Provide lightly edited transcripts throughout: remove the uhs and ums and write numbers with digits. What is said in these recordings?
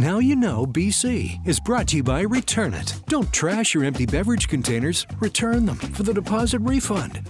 Now You Know BC is brought to you by Return It. Don't trash your empty beverage containers. Return them for the deposit refund.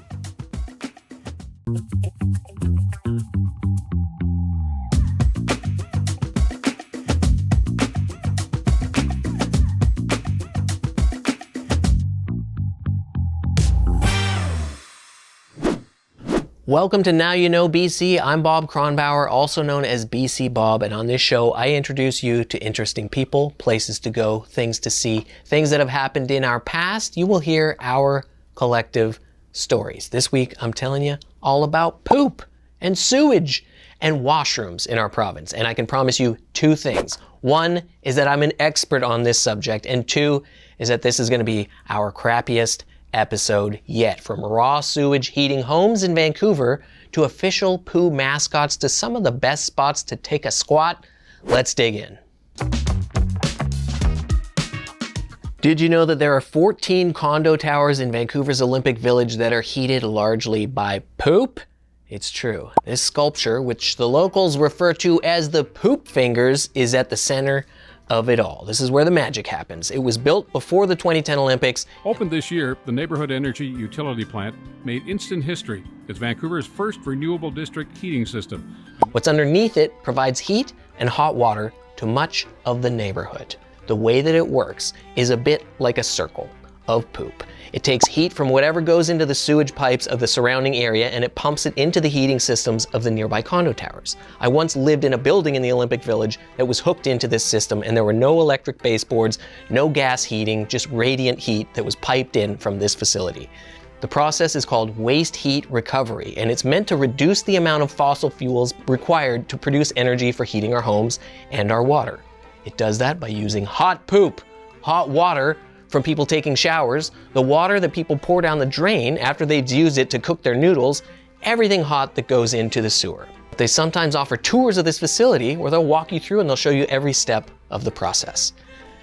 Welcome to Now You Know BC. I'm Bob Kronbauer, also known as BC Bob, and on this show I introduce you to interesting people, places to go, things to see, things that have happened in our past. You will hear our collective stories. This week I'm telling you all about poop and sewage and washrooms in our province, and I can promise you two things. One is that I'm an expert on this subject, and two is that this is going to be our crappiest episode yet. From raw sewage heating homes in Vancouver to official poo mascots to some of the best spots to take a squat, let's dig in. Did you know that there are 14 condo towers in Vancouver's Olympic Village that are heated largely by poop? It's true. This sculpture, which the locals refer to as the poop fingers, is at the center of it all. This is where the magic happens. It was built before the 2010 Olympics. Opened this year, the Neighbourhood Energy Utility Plant made instant history as Vancouver's first renewable district heating system. What's underneath it provides heat and hot water to much of the neighborhood. The way that it works is a bit like a circle of poop. It takes heat from whatever goes into the sewage pipes of the surrounding area and it pumps it into the heating systems of the nearby condo towers. I once lived in a building in the Olympic Village that was hooked into this system, and there were no electric baseboards, no gas heating, just radiant heat that was piped in from this facility. The process is called waste heat recovery, and it's meant to reduce the amount of fossil fuels required to produce energy for heating our homes and our water. It does that by using hot poop, hot water from people taking showers, the water that people pour down the drain after they've used it to cook their noodles, everything hot that goes into the sewer. They sometimes offer tours of this facility where they'll walk you through and they'll show you every step of the process.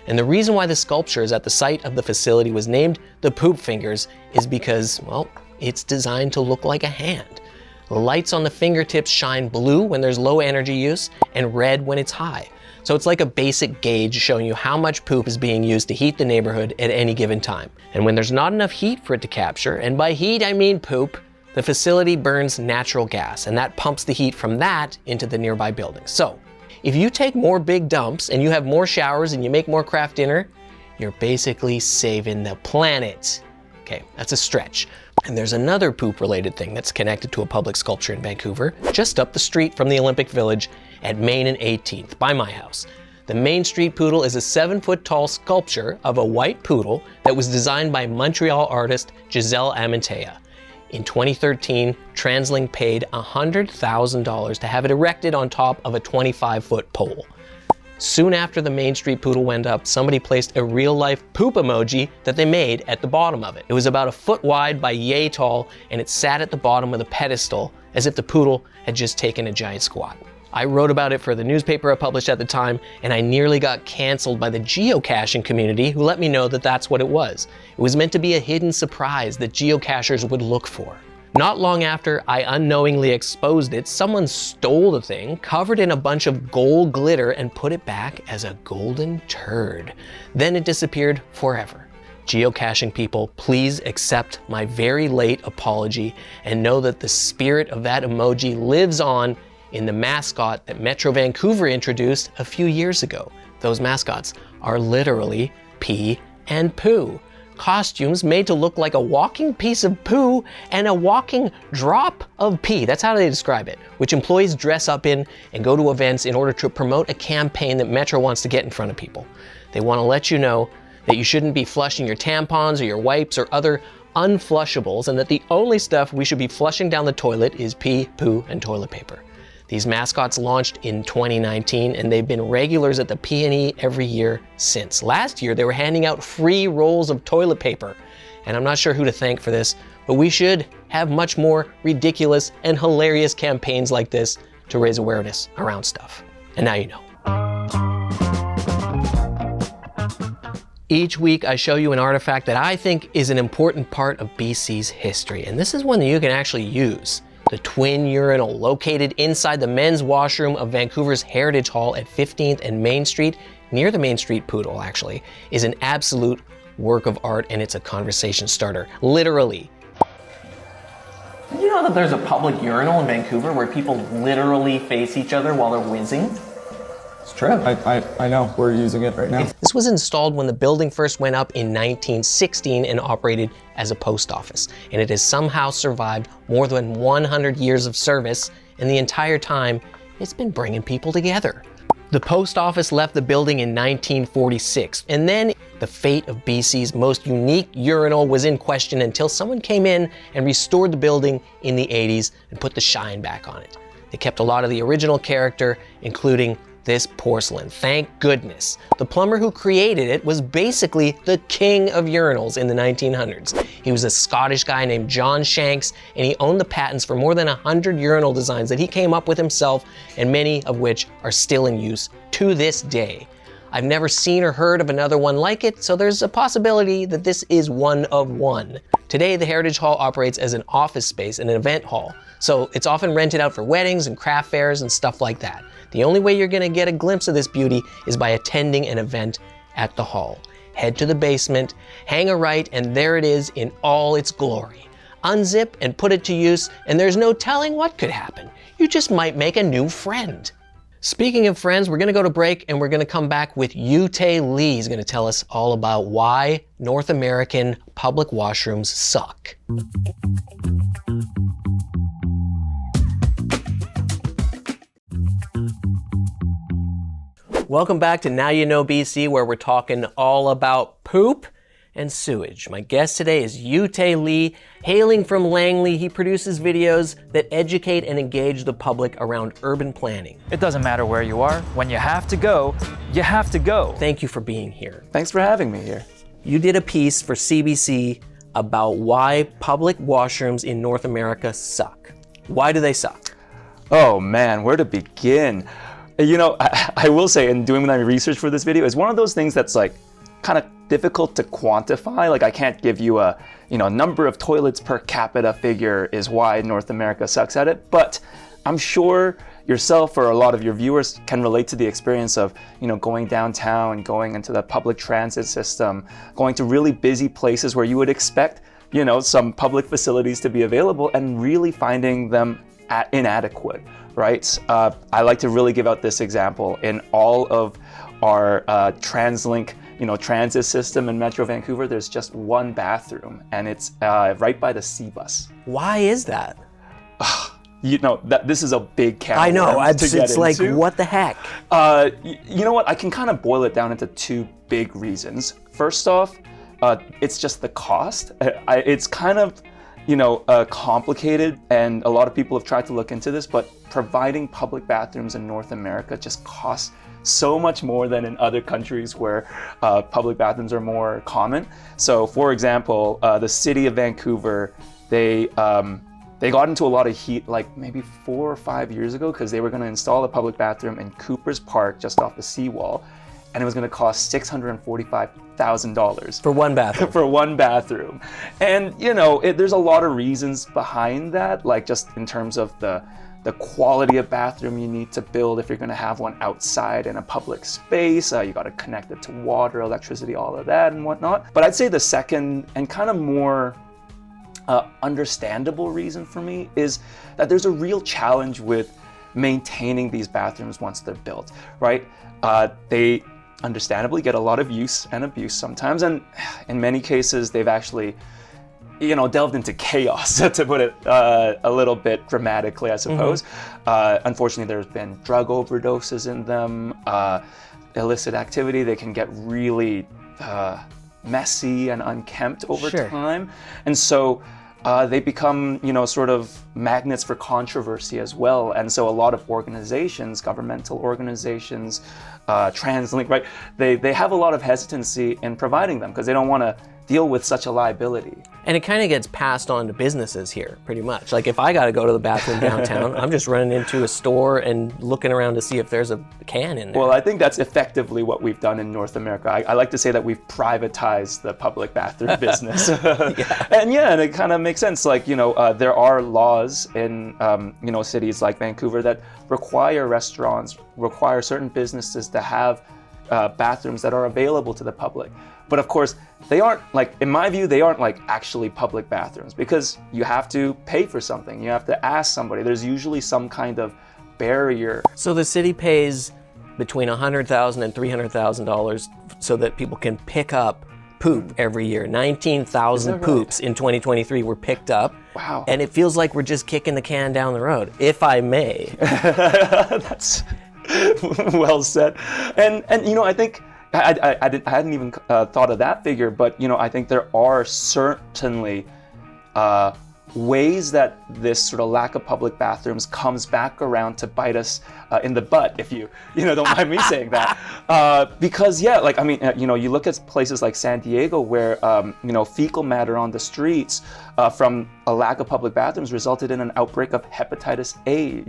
And the reason why the sculpture is at the site of the facility was named the Poop Fingers is because, well, it's designed to look like a hand. The lights on the fingertips shine blue when there's low energy use and red when it's high. So it's like a basic gauge showing you how much poop is being used to heat the neighborhood at any given time. And when there's not enough heat for it to capture, and by heat I mean poop, the facility burns natural gas, and that pumps the heat from that into the nearby buildings. So if you take more big dumps and you have more showers and you make more craft dinner, you're basically saving the planet. Okay, that's a stretch. And there's another poop-related thing that's connected to a public sculpture in Vancouver, just up the street from the Olympic Village at Main and 18th, by my house. The Main Street Poodle is a 7-foot-tall sculpture of a white poodle that was designed by Montreal artist Giselle Amantea. In 2013, TransLink paid $100,000 to have it erected on top of a 25-foot pole. Soon after the Main Street Poodle went up, somebody placed a real-life poop emoji that they made at the bottom of it. It was about a foot wide by yay tall, and it sat at the bottom of the pedestal as if the poodle had just taken a giant squat. I wrote about it for the newspaper I published at the time, and I nearly got canceled by the geocaching community who let me know that that's what it was. It was meant to be a hidden surprise that geocachers would look for. Not long after I unknowingly exposed it, someone stole the thing, covered in a bunch of gold glitter, and put it back as a golden turd. Then it disappeared forever. Geocaching people, please accept my very late apology and know that the spirit of that emoji lives on in the mascot that Metro Vancouver introduced a few years ago. Those mascots are literally pee and poo. Costumes made to look like a walking piece of poo and a walking drop of pee. That's how they describe it, which employees dress up in and go to events in order to promote a campaign that Metro wants to get in front of people. They want to let you know that you shouldn't be flushing your tampons or your wipes or other unflushables, and that the only stuff we should be flushing down the toilet is pee, poo, and toilet paper. These mascots launched in 2019, and they've been regulars at the P&E every year since. Last year, they were handing out free rolls of toilet paper, and I'm not sure who to thank for this, but we should have much more ridiculous and hilarious campaigns like this to raise awareness around stuff. And now you know. Each week, I show you an artifact that I think is an important part of BC's history, and this is one that you can actually use The twin urinal, located inside the men's washroom of Vancouver's Heritage Hall at 15th and Main Street, near the Main Street Poodle actually, is an absolute work of art, and it's a conversation starter, literally. Did you know that there's a public urinal in Vancouver where people literally face each other while they're whizzing? It's true. I know. We're using it right now. This was installed when the building first went up in 1916 and operated as a post office. And it has somehow survived more than 100 years of service, and the entire time, it's been bringing people together. The post office left the building in 1946, and then the fate of BC's most unique urinal was in question until someone came in and restored the building in the 80s and put the shine back on it. They kept a lot of the original character, including this porcelain. Thank goodness. The plumber who created it was basically the king of urinals in the 1900s. He was a Scottish guy named John Shanks, and he owned the patents for more than 100 urinal designs that he came up with himself, and many of which are still in use to this day. I've never seen or heard of another one like it, so there's a possibility that this is one of one. Today, the Heritage Hall operates as an office space and an event hall, so it's often rented out for weddings and craft fairs and stuff like that. The only way you're gonna get a glimpse of this beauty is by attending an event at the hall. Head to the basement, hang a right, and there it is in all its glory. Unzip and put it to use, and there's no telling what could happen. You just might make a new friend. Speaking of friends, we're gonna go to break and we're gonna come back with Uytae Lee. He's gonna tell us all about why North American public washrooms suck. Welcome back to Now You Know BC, where we're talking all about poop and sewage. My guest today is Uytae Lee. Hailing from Langley, he produces videos that educate and engage the public around urban planning. It doesn't matter where you are. When you have to go, you have to go. Thank you for being here. Thanks for having me here. You did a piece for CBC about why public washrooms in North America suck. Why do they suck? Oh man, where to begin? You know, I will say, in doing my research for this video, it's one of those things that's like kind of difficult to quantify. Like I can't give you a, number of toilets per capita figure is why North America sucks at it. But I'm sure yourself or a lot of your viewers can relate to the experience of, going downtown, going into the public transit system, going to really busy places where you would expect, some public facilities to be available and really finding them inadequate. Right? I like to really give out this example. In all of our TransLink, transit system in Metro Vancouver, there's just one bathroom, and it's right by the C bus. Why is that? This is a big can. I know. It's like, what the heck? You know what? I can kind of boil it down into two big reasons. First off, it's just the cost. It's kind of complicated, and a lot of people have tried to look into this, but providing public bathrooms in North America just costs so much more than in other countries where public bathrooms are more common. So for example, the city of Vancouver, they got into a lot of heat like maybe 4 or 5 years ago because they were going to install a public bathroom in Cooper's Park just off the seawall, and it was going to cost $645,000 for one bathroom. For one bathroom. And there's a lot of reasons behind that, like just in terms of the quality of bathroom you need to build if you're going to have one outside in a public space. You got to connect it to water, electricity, all of that and whatnot. But I'd say the second and kind of more understandable reason for me is that there's a real challenge with maintaining these bathrooms once they're built, right? They understandably get a lot of use and abuse sometimes, and in many cases they've actually delved into chaos, to put it a little bit dramatically, I suppose. Unfortunately, there's been drug overdoses in them, illicit activity. They can get really messy and unkempt over time, and so they become sort of magnets for controversy as well. And so a lot of organizations, governmental organizations, TransLink, right? They have a lot of hesitancy in providing them because they don't want to deal with such a liability. And it kind of gets passed on to businesses here, pretty much. Like if I got to go to the bathroom downtown, I'm just running into a store and looking around to see if there's a can in there. Well, I think that's effectively what we've done in North America. I like to say that we've privatized the public bathroom business. And it kind of makes sense. Like, there are laws in, cities like Vancouver that require restaurants, require certain businesses to have bathrooms that are available to the public. But of course, they aren't, like, in my view, they aren't like actually public bathrooms, because you have to pay for something. You have to ask somebody. There's usually some kind of barrier. So the city pays between $100,000 and $300,000 so that people can pick up poop every year. 19,000 poops in 2023 were picked up. Wow. And it feels like we're just kicking the can down the road, if I may. That's well said. And I think I hadn't even thought of that figure, but I think there are certainly ways that this sort of lack of public bathrooms comes back around to bite us in the butt, if you don't mind me saying that. Because you look at places like San Diego where fecal matter on the streets from a lack of public bathrooms resulted in an outbreak of hepatitis A.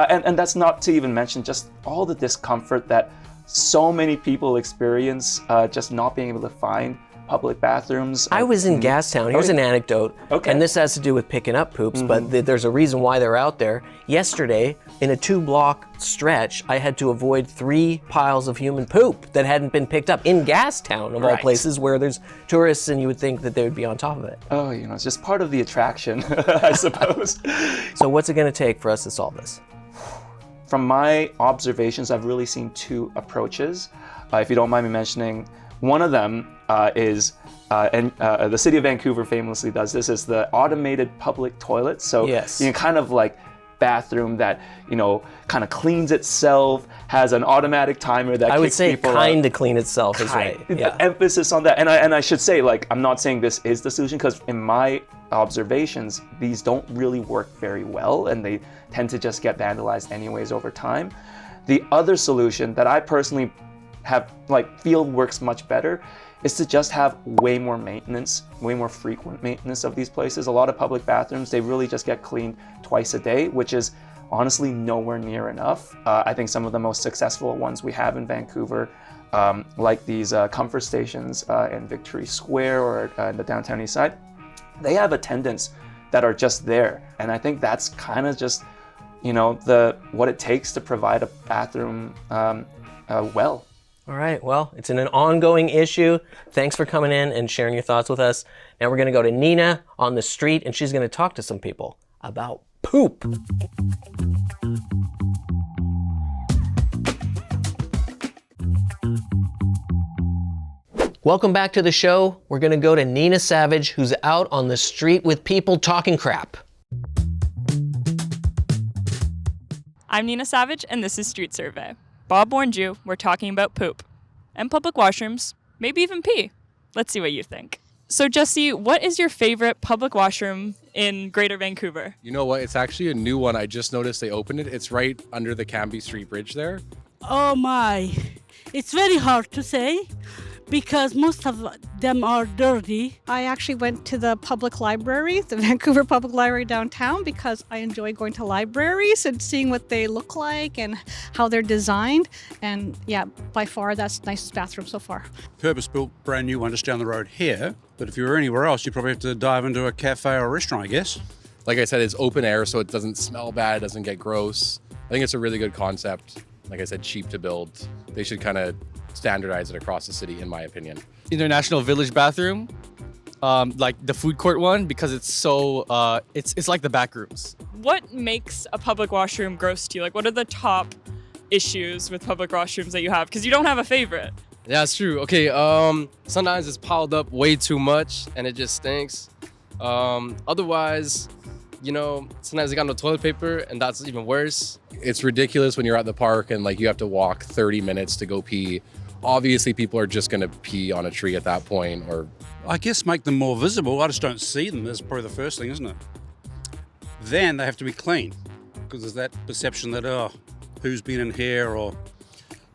And that's not to even mention just all the discomfort that so many people experience just not being able to find public bathrooms. I was in Gastown. Here's an anecdote. Okay. And this has to do with picking up poops, but there's a reason why they're out there. Yesterday, in a 2-block stretch, I had to avoid 3 piles of human poop that hadn't been picked up in Gastown, of all places, where there's tourists and you would think that they would be on top of it. Oh, it's just part of the attraction, I suppose. So what's it going to take for us to solve this? From my observations, I've really seen 2 approaches. If you don't mind me mentioning, one of them is, the city of Vancouver famously does this, is the automated public toilet. So kind of like bathroom that kind of cleans itself, has an automatic timer that I would kicks say people kind up. of clean itself is right. Yeah. Emphasis on that. And I should say, like, I'm not saying this is the solution, because in my observations, these don't really work very well, and they tend to just get vandalized anyways over time. The other solution that I personally feel works much better is to just have way more maintenance, way more frequent maintenance of these places. A lot of public bathrooms, they really just get cleaned twice a day, which is honestly nowhere near enough. I think some of the most successful ones we have in Vancouver, like these comfort stations in Victory Square or in the downtown east side, they have attendants that are just there. And I think that's kind of just, what it takes to provide a bathroom well. All right, well, it's an ongoing issue. Thanks for coming in and sharing your thoughts with us. Now we're going to go to Nina on the street, and she's going to talk to some people about poop. Welcome back to the show. We're going to go to Nina Savage, who's out on the street with people talking crap. I'm Nina Savage, and this is Street Survey. Bob warned you, we're talking about poop. And public washrooms, maybe even pee. Let's see what you think. So Jesse, what is your favorite public washroom in Greater Vancouver? You know what, it's actually a new one. I just noticed they opened it. It's right under the Cambie Street Bridge there. Oh my, it's very hard to say, because most of them are dirty. I actually went to the public library, the Vancouver Public Library downtown, because I enjoy going to libraries and seeing what they look like and how they're designed. And yeah, by far, that's the nicest bathroom so far. Purpose-built, brand new one just down the road here. But if you were anywhere else, you'd probably have to dive into a cafe or a restaurant, I guess. Like I said, it's open air, so it doesn't smell bad, it doesn't get gross. I think it's a really good concept. Like I said, cheap to build. They should kind of standardize it across the city, in my opinion. International Village bathroom, like the food court one, because it's so, it's like the back rooms. What makes a public washroom gross to you? Like, what are the top issues with public washrooms that you have? Because you don't have a favorite. Yeah, it's true. Okay, sometimes it's piled up way too much and it just stinks. Otherwise, sometimes they got no toilet paper, and that's even worse. It's ridiculous when you're at the park and you have to walk 30 minutes to go pee. Obviously, people are just going to pee on a tree at that point, or I guess make them more visible. I just don't see them. That's probably the first thing, isn't it? Then they have to be clean, because there's that perception that, who's been in here, or a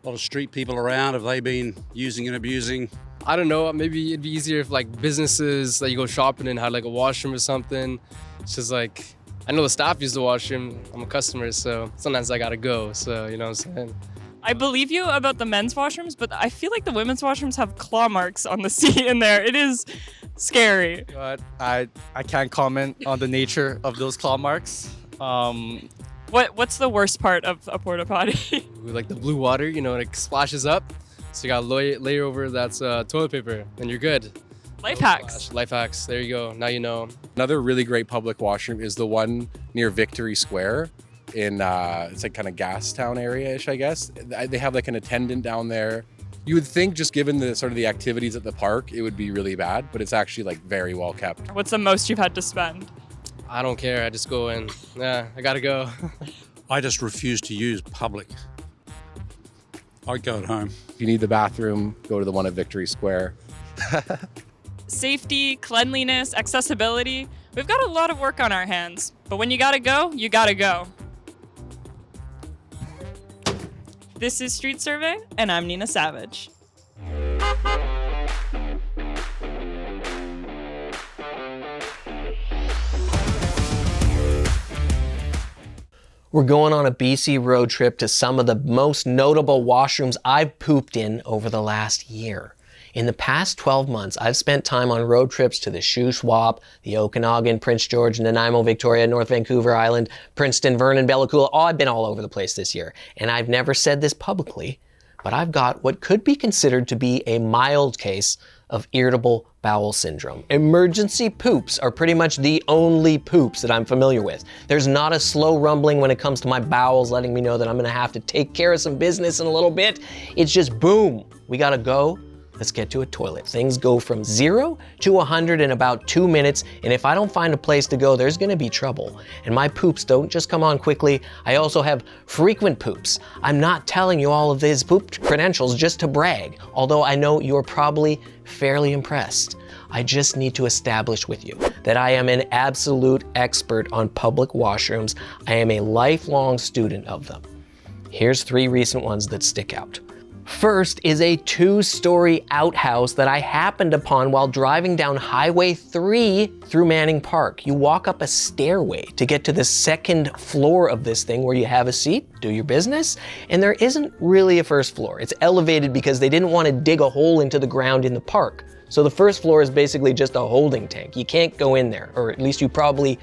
lot of street people around, have they been using and abusing I don't know, maybe it'd be easier if like businesses that you go shopping in had like a washroom or something. It's just like, I know the staff use the washroom. I'm a customer, so sometimes I gotta go. So, you know what I'm saying? I believe you about the men's washrooms, but I feel like the women's washrooms have claw marks on the seat in there. It is scary. But I can't comment on the nature of those claw marks. What's the worst part of a porta potty? With like the blue water, you know, it splashes up. So you got a layer over that's toilet paper, and you're good. Life hacks. Life hacks. There you go. Now you know. Another really great public washroom is the one near Victory Square in it's like kind of Gastown area-ish, I guess. They have like an attendant down there. You would think, just given the sort of the activities at the park, it would be really bad, but it's actually like very well kept. What's the most you've had to spend? I don't care. I just go in. Yeah, I gotta go. I just refuse to use public. I go at home. If you need the bathroom, go to the one at Victory Square. Safety, cleanliness, accessibility. We've got a lot of work on our hands, but when you gotta go, you gotta go. This is Street Survey, and I'm Nina Savage. We're going on a BC road trip to some of the most notable washrooms I've pooped in over the last year. In the past 12 months, I've spent time on road trips to the Shuswap, the Okanagan, Prince George, Nanaimo, Victoria, North Vancouver Island, Princeton, Vernon, Bella Coola. Oh, I've been all over the place this year. And I've never said this publicly, but I've got what could be considered to be a mild case of irritable bowel syndrome. Emergency poops are pretty much the only poops that I'm familiar with. There's not a slow rumbling when it comes to my bowels letting me know that I'm gonna have to take care of some business in a little bit. It's just boom, we gotta go. Let's get to a toilet. Things go from 0 to 100 in about 2 minutes, and if I don't find a place to go, there's gonna be trouble. And my poops don't just come on quickly, I also have frequent poops. I'm not telling you all of these poop credentials just to brag, although I know you're probably fairly impressed. I just need to establish with you that I am an absolute expert on public washrooms. I am a lifelong student of them. Here's 3 recent ones that stick out. First is a 2-story outhouse that I happened upon while driving down Highway 3 through Manning Park. You walk up a stairway to get to the 2nd floor of this thing where you have a seat, do your business, and there isn't really a 1st floor. It's elevated because they didn't want to dig a hole into the ground in the park. So the 1st floor is basically just a holding tank. You can't go in there, or at least you probably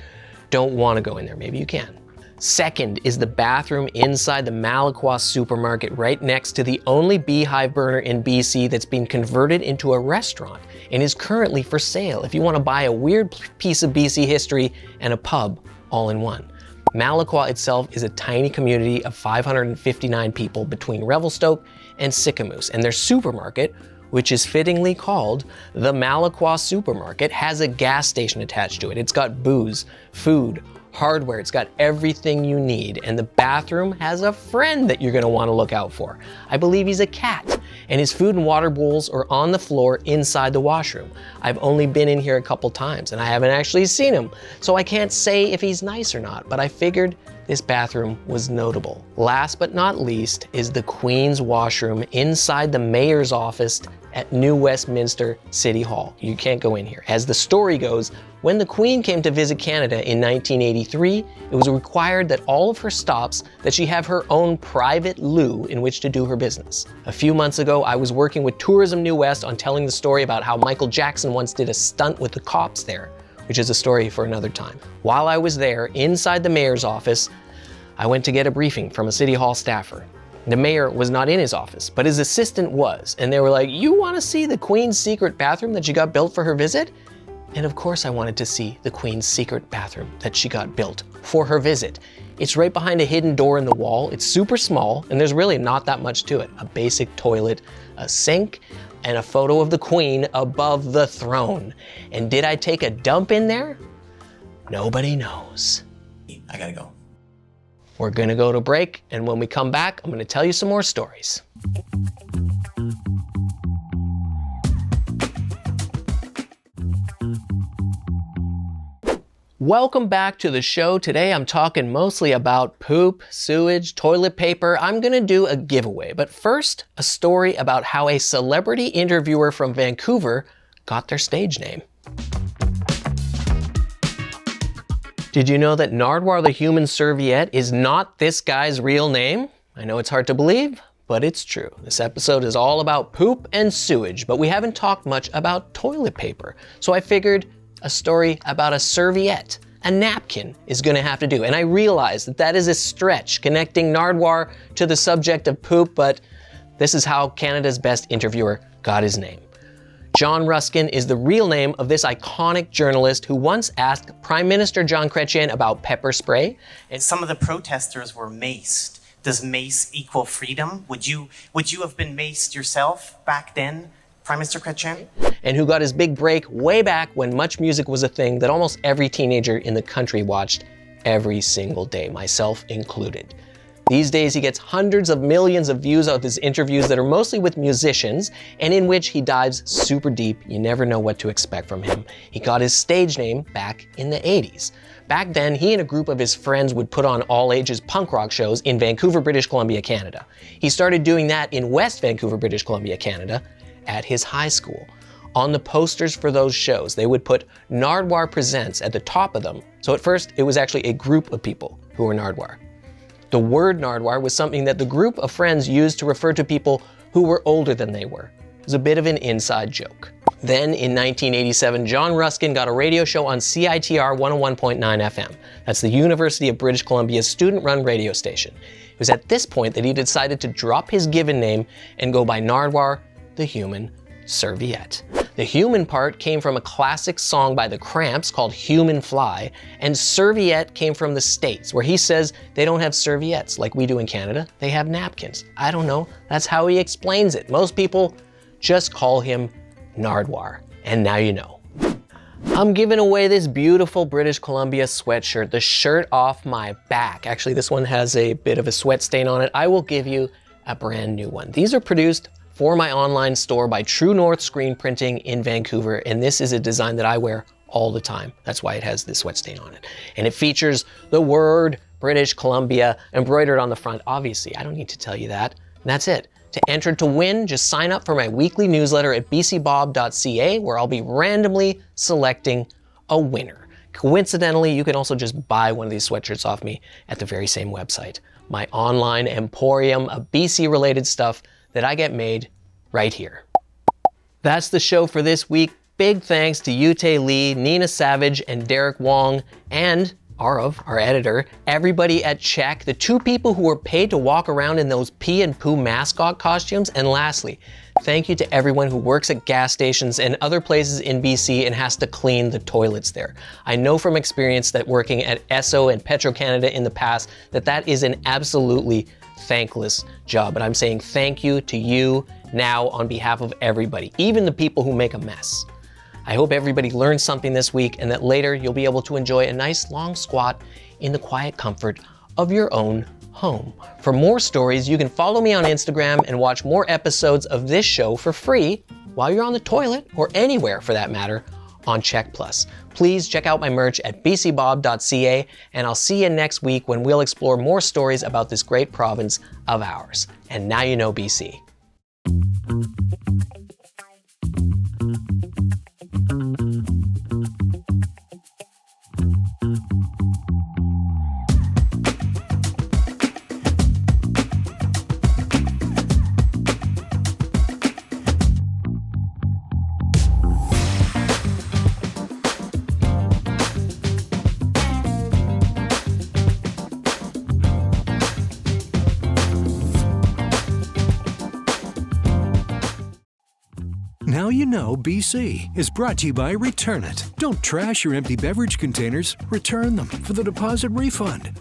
don't want to go in there. Maybe you can. Second is the bathroom inside the Malacqua supermarket right next to the only beehive burner in BC that's been converted into a restaurant and is currently for sale if you want to buy a weird piece of BC history and a pub all in one. Malacqua itself is a tiny community of 559 people between Revelstoke and Sicamous, and their supermarket, which is fittingly called the Malacqua Supermarket, has a gas station attached to it. It's got booze, food, hardware, it's got everything you need, and the bathroom has a friend that you're gonna wanna look out for. I believe he's a cat, and his food and water bowls are on the floor inside the washroom. I've only been in here a couple times, and I haven't actually seen him, so I can't say if he's nice or not, but I figured this bathroom was notable. Last but not least is the Queen's washroom inside the mayor's office at New Westminster City Hall. You can't go in here. As the story goes, when the Queen came to visit Canada in 1983, it was required that all of her stops that she have her own private loo in which to do her business. A few months ago, I was working with Tourism New West on telling the story about how Michael Jackson once did a stunt with the cops there, which is a story for another time. While I was there, inside the mayor's office, I went to get a briefing from a City Hall staffer. The mayor was not in his office, but his assistant was, and they were like, "You want to see the Queen's secret bathroom that she got built for her visit?" And of course I wanted to see the Queen's secret bathroom that she got built for her visit. It's right behind a hidden door in the wall. It's super small, and there's really not that much to it. A basic toilet, a sink, and a photo of the Queen above the throne. And did I take a dump in there? Nobody knows. I gotta go. We're gonna go to break, and when we come back, I'm gonna tell you some more stories. Welcome back to the show. Today I'm talking mostly about poop, sewage, toilet paper. I'm gonna do a giveaway, but first, a story about how a celebrity interviewer from Vancouver got their stage name. Did you know that Nardwuar the human serviette is not this guy's real name? I know it's hard to believe, but it's true. This episode is all about poop and sewage, but we haven't talked much about toilet paper. So I figured a story about a serviette, a napkin, is gonna have to do. And I realize that that is a stretch connecting Nardwuar to the subject of poop, but this is how Canada's best interviewer got his name. John Ruskin is the real name of this iconic journalist who once asked Prime Minister John Chrétien about pepper spray. And some of the protesters were maced. Does mace equal freedom? Would you have been maced yourself back then, Prime Minister Chrétien? And who got his big break way back when Much Music was a thing that almost every teenager in the country watched every single day, myself included. These days he gets hundreds of millions of views of his interviews that are mostly with musicians and in which he dives super deep. You never know what to expect from him. He got his stage name back in the 80s. Back then, he and a group of his friends would put on all-ages punk rock shows in Vancouver, British Columbia, Canada. He started doing that in West Vancouver, British Columbia, Canada, at his high school. On the posters for those shows, they would put Nardwuar Presents at the top of them. So at first, it was actually a group of people who were Nardwuar. The word Nardwuar was something that the group of friends used to refer to people who were older than they were. It was a bit of an inside joke. Then in 1987, John Ruskin got a radio show on CITR 101.9 FM. That's the University of British Columbia's student-run radio station. It was at this point that he decided to drop his given name and go by Nardwuar the human serviette. The human part came from a classic song by the Cramps called Human Fly, and serviette came from the States, where he says they don't have serviettes like we do in Canada, they have napkins. I don't know, that's how he explains it. Most people just call him Nardwuar, and now you know. I'm giving away this beautiful British Columbia sweatshirt, the shirt off my back. Actually, this one has a bit of a sweat stain on it. I will give you a brand new one. These are produced for my online store by True North Screen Printing in Vancouver, and this is a design that I wear all the time. That's why it has this sweat stain on it. And it features the word British Columbia embroidered on the front. Obviously, I don't need to tell you that. And that's it. To enter to win, just sign up for my weekly newsletter at bcbob.ca, where I'll be randomly selecting a winner. Coincidentally, you can also just buy one of these sweatshirts off me at the very same website. My online emporium of BC-related stuff that I get made right here. That's the show for this week. Big thanks to Uytae Lee, Nina Savage, and Derek Wong, and Arav, our editor, everybody at CHEK, the two people who were paid to walk around in those pee and poo mascot costumes, and lastly, thank you to everyone who works at gas stations and other places in BC and has to clean the toilets there. I know from experience that working at Esso and Petro-Canada in the past that is an absolutely thankless job, but I'm saying thank you to you now on behalf of everybody, even the people who make a mess. I hope everybody learned something this week and that later you'll be able to enjoy a nice long squat in the quiet comfort of your own home. For more stories, you can follow me on Instagram and watch more episodes of this show for free while you're on the toilet, or anywhere for that matter, on CHEK Plus. Please check out my merch at bcbob.ca, and I'll see you next week when we'll explore more stories about this great province of ours. And now you know BC. Now you know BC is brought to you by Return It. Don't trash your empty beverage containers, return them for the deposit refund.